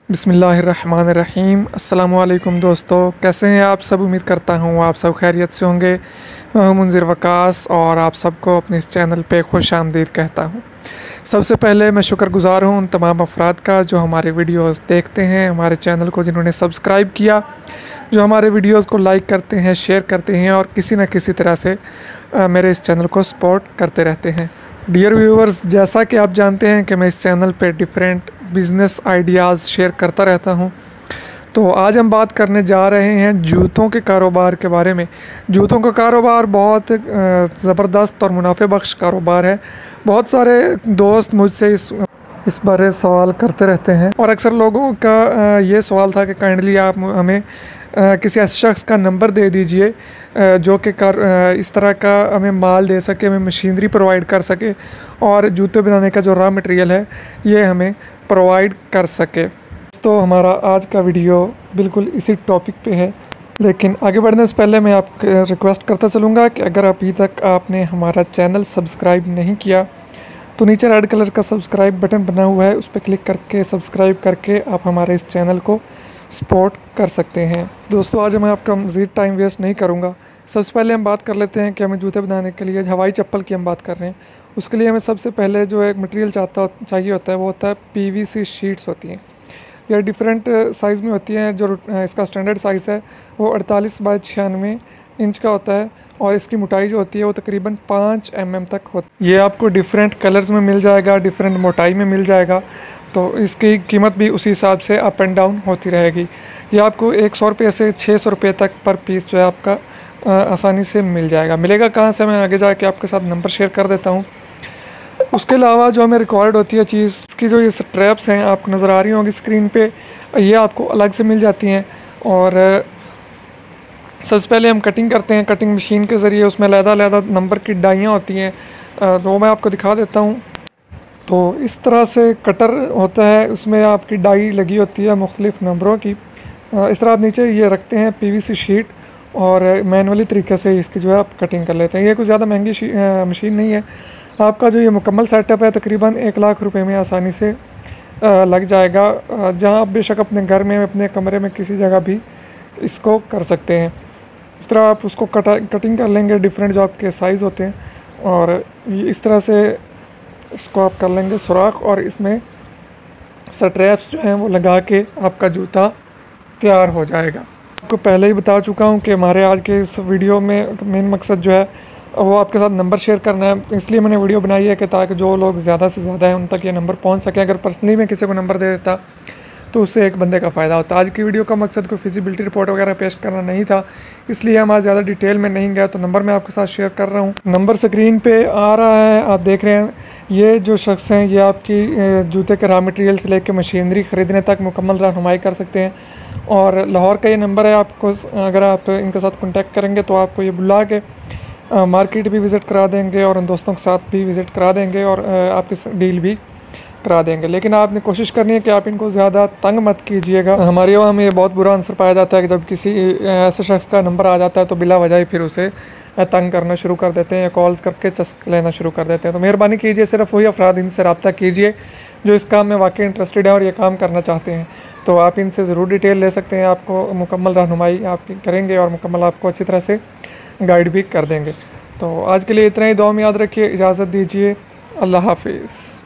बिस्मिल्लाहिर्रहमानिर्रहीम। अस्सलामुअलैकुम दोस्तों, कैसे हैं आप सब। उम्मीद करता हूँ आप सब खैरियत से होंगे। मैं हूँ मुंज़िर वकास और आप सबको अपने इस चैनल पे खुश आमदीद कहता हूँ। सबसे पहले मैं शुक्रगुज़ार हूँ उन तमाम अफराद का जो हमारे वीडियोस देखते हैं, हमारे चैनल को जिन्होंने सब्सक्राइब किया, जो हमारे वीडियोस को लाइक करते हैं, शेयर करते हैं और किसी न किसी तरह से मेरे इस चैनल को सपोर्ट करते रहते हैं। डियर व्यूअर्स, जैसा कि आप जानते हैं कि मैं इस चैनल पे डिफरेंट बिज़नेस आइडियाज़ शेयर करता रहता हूं, तो आज हम बात करने जा रहे हैं जूतों के कारोबार के बारे में। जूतों का कारोबार बहुत ज़बरदस्त और मुनाफे बख्श कारोबार है। बहुत सारे दोस्त मुझसे इस बारे सवाल करते रहते हैं और अक्सर लोगों का ये सवाल था कि काइंडली आप हमें किसी ऐसे शख्स का नंबर दे दीजिए जो कि इस तरह का हमें माल दे सके, हमें मशीनरी प्रोवाइड कर सके और जूते बनाने का जो रॉ मटेरियल है ये हमें प्रोवाइड कर सके। तो हमारा आज का वीडियो बिल्कुल इसी टॉपिक पे है, लेकिन आगे बढ़ने से पहले मैं आपको रिक्वेस्ट करता चलूँगा कि अगर अभी तक आपने हमारा चैनल सब्सक्राइब नहीं किया तो नीचे रेड कलर का सब्सक्राइब बटन बना हुआ है, उस पर क्लिक करके सब्सक्राइब करके आप हमारे इस चैनल को सपोर्ट कर सकते हैं। दोस्तों, आज मैं आपका मज़ीद टाइम वेस्ट नहीं करूंगा। सबसे पहले हम बात कर लेते हैं कि हमें जूते बनाने के लिए हवाई चप्पल की हम बात कर रहे हैं। उसके लिए हमें सबसे पहले जो एक मटेरियल चाहिए होता है वो होता है PVC शीट्स होती हैं। यह डिफरेंट साइज़ में होती हैं। जो इसका स्टैंडर्ड साइज़ है वो 48 बाय 96 इंच का होता है और इसकी मोटाई जो होती है वो तकरीबन 5 mm तक होती है। ये आपको डिफरेंट कलर्स में मिल जाएगा, डिफरेंट मोटाई में मिल जाएगा, तो इसकी कीमत भी उसी हिसाब से अप एंड डाउन होती रहेगी। ये आपको 100 रुपये से 600 रुपये तक पर पीस जो है आपका आसानी से मिल जाएगा। मिलेगा कहाँ से, मैं आगे जाके आपके साथ नंबर शेयर कर देता हूँ। उसके अलावा जो हमें रिक्वायर्ड होती है चीज़, इसकी जो ये स्ट्रैप्स हैं आपको नज़र आ रही होंगी स्क्रीन पे, ये आपको अलग से मिल जाती हैं। और सबसे पहले हम कटिंग करते हैं कटिंग मशीन के ज़रिए। उसमें अलग-अलग नंबर की डाइयाँ होती हैं, तो मैं आपको दिखा देता हूँ। तो इस तरह से कटर होता है, उसमें आपकी डाई लगी होती है मुख्तलिफ़ नंबरों की। इस तरह आप नीचे ये रखते हैं PVC शीट और मैनुअली तरीके से इसकी जो है आप कटिंग कर लेते हैं। ये कुछ ज़्यादा महंगी मशीन नहीं है। आपका जो ये मुकम्मल सेटअप है तकरीबन 1 लाख रुपए में आसानी से लग जाएगा, जहाँ आप बेशक अपने घर में, अपने कमरे में किसी जगह भी इसको कर सकते हैं। इस तरह आप उसको कटिंग कर लेंगे, डिफरेंट जो आपके साइज़ होते हैं, और इस तरह से इसको आप कर लेंगे सुराख और इसमें स्ट्रैप्स जो हैं वो लगा के आपका जूता तैयार हो जाएगा। आपको पहले ही बता चुका हूँ कि हमारे आज के इस वीडियो में मेन मकसद जो है वो आपके साथ नंबर शेयर करना है। इसलिए मैंने वीडियो बनाई है कि ताकि जो लोग ज़्यादा से ज़्यादा हैं उन तक ये नंबर पहुँच सके। अगर पर्सनली मैं किसी को नंबर दे देता तो उससे एक बंदे का फ़ायदा होता। आज की वीडियो का मकसद कोई फिजिबिलिटी रिपोर्ट वगैरह पेश करना नहीं था, इसलिए हम आज ज़्यादा डिटेल में नहीं गए। तो नंबर मैं आपके साथ शेयर कर रहा हूँ। नंबर स्क्रीन पे आ रहा है, आप देख रहे हैं। ये जो शख्स हैं ये आपकी जूते के रॉ मटेरियल से लेकर मशीनरी ख़रीदने तक मुकम्मल रहनुमाई कर सकते हैं। और लाहौर का ये नंबर है। आपको अगर आप इनके साथ कॉन्टैक्ट करेंगे तो आपको ये बुला के मार्केट भी विज़िट करा देंगे और उन दोस्तों के साथ भी विज़िट करा देंगे और आपकी डील भी करा देंगे। लेकिन आपने कोशिश करनी है कि आप इनको ज़्यादा तंग मत कीजिएगा। हमारे वहाँ में ये बहुत बुरा आंसर पाया जाता है कि जब किसी ऐसे शख्स का नंबर आ जाता है तो बिला वजह ही फिर उसे तंग करना शुरू कर देते हैं या कॉल्स करके चस्क लेना शुरू कर देते हैं। तो मेहरबानी कीजिए, सिर्फ वही अफराद इनसे रब्ता कीजिए जो इस काम में वाकई इंटरेस्टेड है और ये काम करना चाहते हैं। तो आप इनसे ज़रूर डिटेल ले सकते हैं, आपको मुकम्मल रहनुमाई आपकी करेंगे और मुकम्मल आपको अच्छी तरह से गाइड भी कर देंगे। तो आज के लिए इतना ही। दुआ में याद रखिए, इजाज़त दीजिए। अल्लाह हाफिज़।